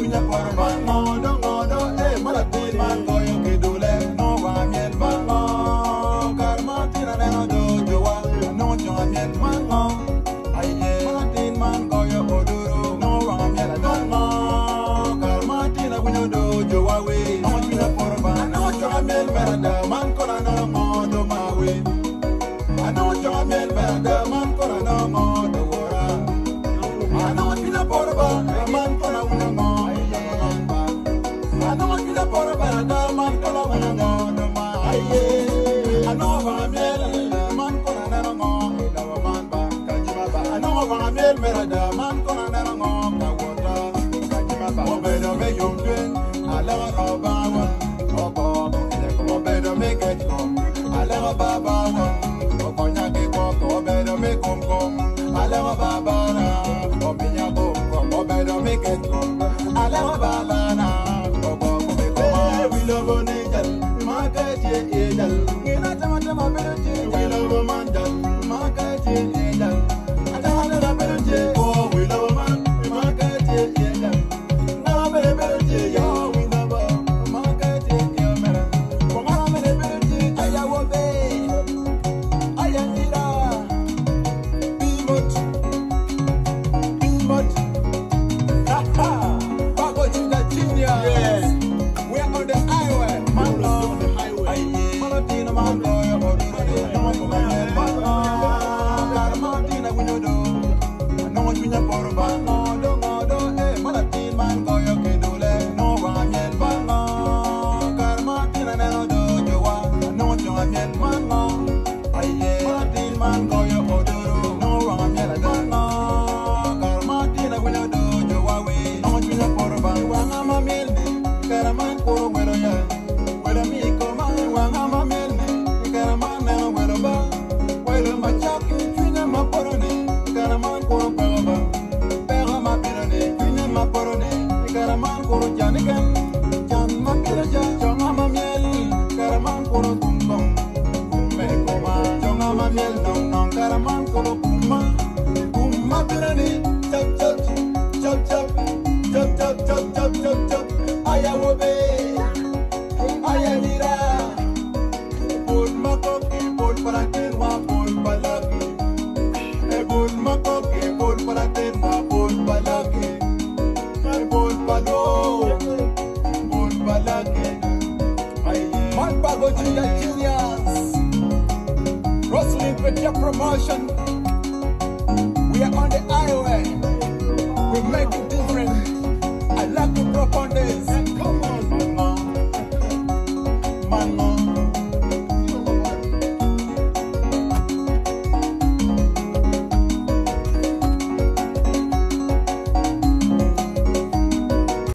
punya porba ngodo ngodo malatin man goyo kidule no wa miel mango karmatina neno do jowa no jowa miel mango aye malatin man goyo oduro no wa miel mango karmatina punya do jowa we no punya porba no jowa miel berada man kona no ngodo mawe ano jowa miel berada man kona no ngodo wora ano punya porba man kona una ngo ano punya porba da man kona una ngo no ma aye ano va miel man kona no ngo da man ba kajima ba ano va miel berada man kona no ngo ka wora kajima ba obedo be yomden ala roba wa obo ko obedo me ketko ala baba wa obonya ke ko obedo me kom kom ala baba na obinya kom kom obedo me ketko ala baba na obo ko we love nigel makati ejal ina tama beje we love manjal makati ejal atana beje oh we love man makati ejal na beje yo we love makati ejal ko mama beje ayawo be ayanira bimot haha bago jinda jinya yes we are on the highway man on the highway malatina man goyo oduro no ko mango karmatina kunyodo no kunya porba ngodo ngodo malatin man goyo kedule no wa miel mango karmatina neno do jowa no jowa miel mango aye malatin man goyo oduro no wa miel mango karmatina kunyodo jowa we no kunya porba wa ngama miel karaman koro welo ya welo mi ko man wa ngama miel karaman na welo ba welo ma chaki tunya ma porone karaman koro ba pera ma pirone tunya ma porone karaman koro janikan jan ma piraja jonga ma miel karaman koro tumbong kumme ko ma jonga ma miel non non karaman koro kumma pirone chap chap chap chap chap chap chap chap chap chap ayawo be ayanira bol makoki bol palatin ma bol palaki bol makoki bol palatin ma bol palaki bol palo bol palaki aye man bago jinda genius Roslyn Petia promotion we are on the highway we make it